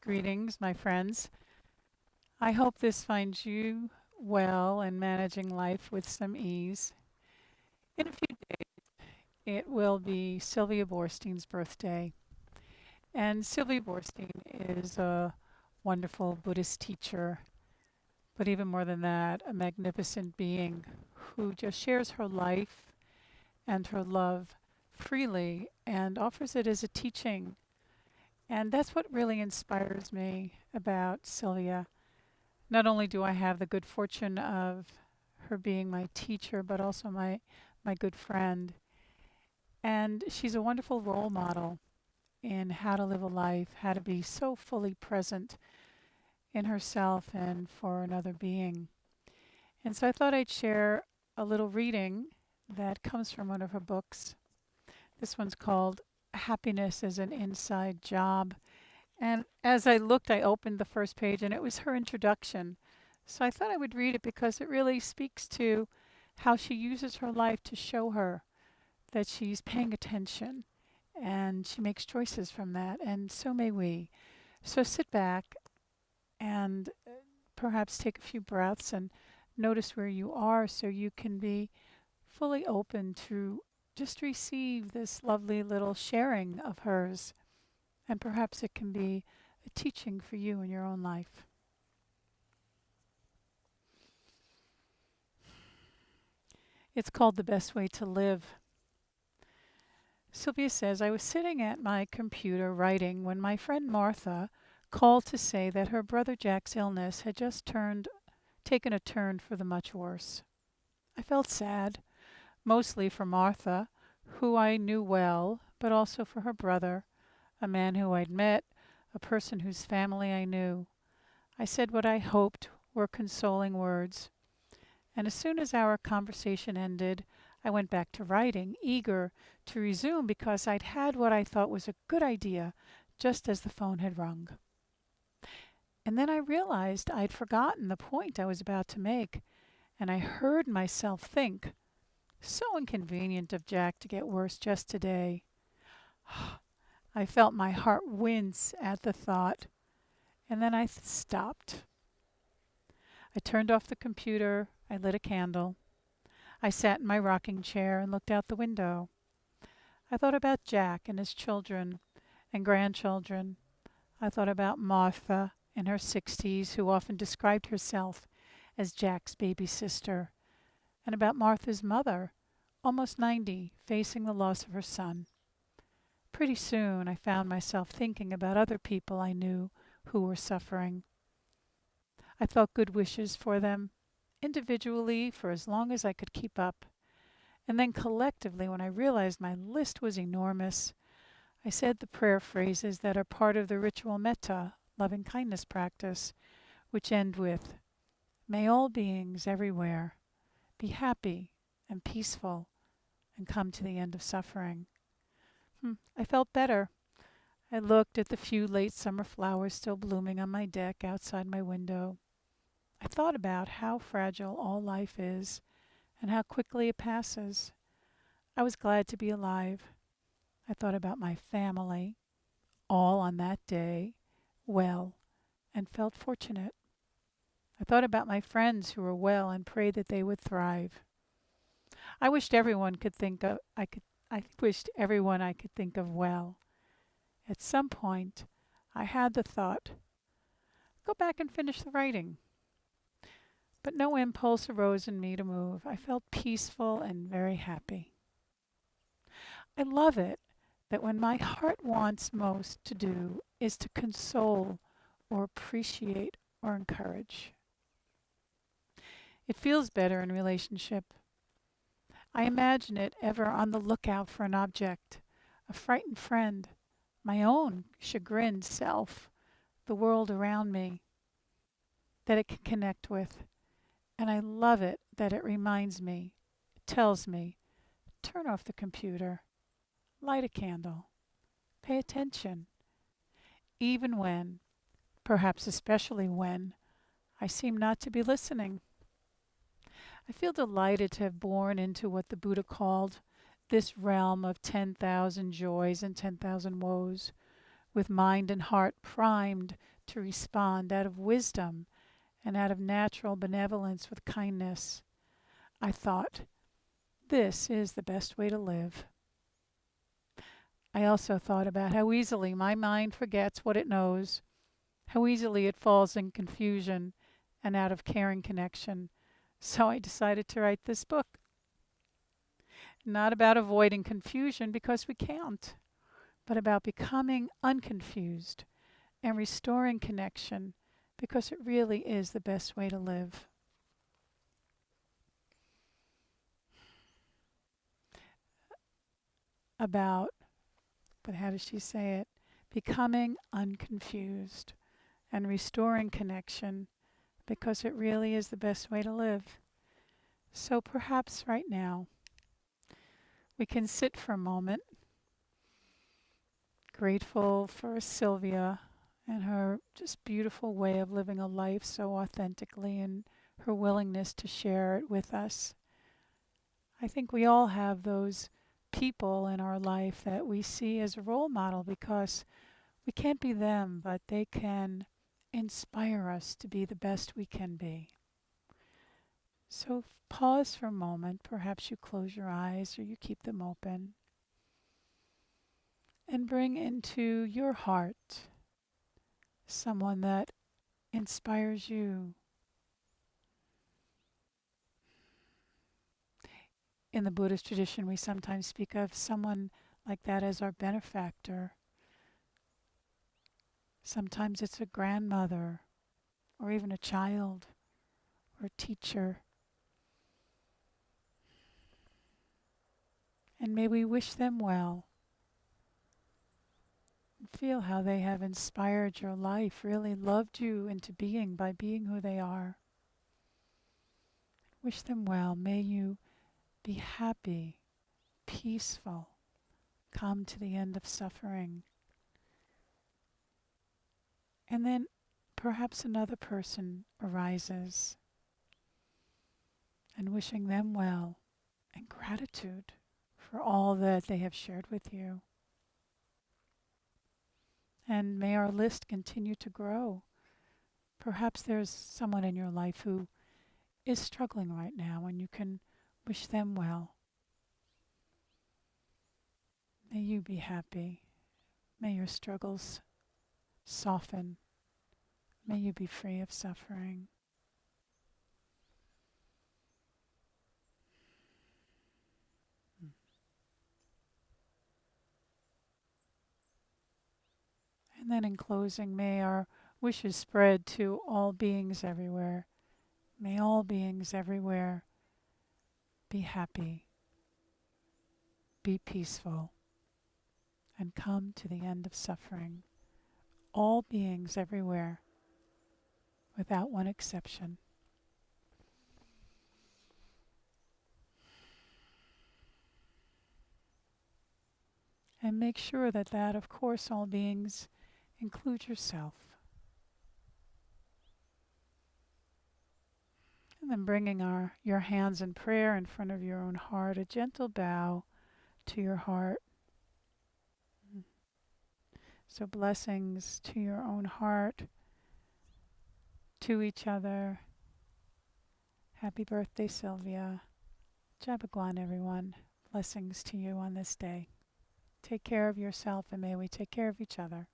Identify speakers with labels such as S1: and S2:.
S1: Greetings, my friends. I hope this finds you well and managing life with some ease. In a few days, it will be Sylvia Boorstein's birthday. And Sylvia Boorstein is a wonderful Buddhist teacher, but even more than that, a magnificent being who just shares her life and her love freely and offers it as a teaching. And that's what really inspires me about Sylvia. Not only do I have the good fortune of her being my teacher, but also my good friend. And she's a wonderful role model in how to live a life, how to be so fully present in herself and for another being. And so I thought I'd share a little reading that comes from one of her books. This one's called Happiness is an Inside Job. And as I looked, I opened the first page and it was her introduction. So I thought I would read it because it really speaks to how she uses her life to show her that she's paying attention and she makes choices from that. And so may we. So sit back and perhaps take a few breaths and notice where you are so you can be fully open to just receive this lovely little sharing of hers. And perhaps it can be a teaching for you in your own life. It's called The Best Way to Live. Sylvia says, I was sitting at my computer writing when my friend Martha called to say that her brother Jack's illness had just taken a turn for the much worse. I felt sad, mostly for Martha, who I knew well, but also for her brother, a man who I'd met, a person whose family I knew. I said what I hoped were consoling words. And as soon as our conversation ended, I went back to writing, eager to resume because I'd had what I thought was a good idea just as the phone had rung. And then I realized I'd forgotten the point I was about to make, and I heard myself think, so inconvenient of Jack to get worse just today. I felt my heart wince at the thought, and then I stopped. I turned off the computer, I lit a candle. I sat in my rocking chair and looked out the window. I thought about Jack and his children and grandchildren. I thought about Martha in her 60s, who often described herself as Jack's baby sister, and about Martha's mother, almost 90, facing the loss of her son. Pretty soon I found myself thinking about other people I knew who were suffering. I thought good wishes for them, individually for as long as I could keep up. And then collectively, when I realized my list was enormous, I said the prayer phrases that are part of the ritual metta, loving kindness practice, which end with, may all beings everywhere be happy and peaceful and come to the end of suffering. I felt better. I looked at the few late summer flowers still blooming on my deck outside my window. I thought about how fragile all life is and how quickly it passes. I was glad to be alive. I thought about my family, all on that day, well, and felt fortunate. I thought about my friends who were well and prayed that they would thrive. I wished everyone could think of I wished everyone I could think of well. At some point, I had the thought, go back and finish the writing. But no impulse arose in me to move. I felt peaceful and very happy. I love it that when my heart wants most to do is to console or appreciate or encourage. It feels better in relationship. I imagine it ever on the lookout for an object, a frightened friend, my own chagrined self, the world around me that it can connect with. And I love it that it reminds me, it tells me, turn off the computer, light a candle, pay attention, even when, perhaps especially when, I seem not to be listening. I feel delighted to have born into what the Buddha called this realm of 10,000 joys and 10,000 woes, with mind and heart primed to respond out of wisdom and out of natural benevolence with kindness. I thought, this is the best way to live. I also thought about how easily my mind forgets what it knows, how easily it falls in confusion and out of caring connection. So I decided to write this book. Not about avoiding confusion because we can't, but about becoming unconfused and restoring connection because it really is the best way to live. About, but how does she say it? Becoming unconfused and restoring connection because it really is the best way to live. So perhaps right now we can sit for a moment, grateful for Sylvia and her just beautiful way of living a life so authentically and her willingness to share it with us. I think we all have those people in our life that we see as a role model because we can't be them, but they can inspire us to be the best we can be. So pause for a moment. Perhaps you close your eyes or you keep them open. And bring into your heart someone that inspires you. In the Buddhist tradition, we sometimes speak of someone like that as our benefactor. Sometimes it's a grandmother, or even a child, or a teacher. And may we wish them well. Feel how they have inspired your life, really loved you into being by being who they are. Wish them well. May you be happy, peaceful, come to the end of suffering. And then perhaps another person arises, and wishing them well and gratitude for all that they have shared with you. And may our list continue to grow. Perhaps there's someone in your life who is struggling right now, and you can wish them well. May you be happy. May your struggles soften. May you be free of suffering. And then in closing, may our wishes spread to all beings everywhere. May all beings everywhere be happy, be peaceful, and come to the end of suffering. All beings everywhere, without one exception. And make sure that of course, all beings include yourself. And then bringing your hands in prayer in front of your own heart, a gentle bow to your heart. So blessings to your own heart, to each other. Happy birthday, Sylvia. Jabagwan, everyone. Blessings to you on this day. Take care of yourself, and may we take care of each other.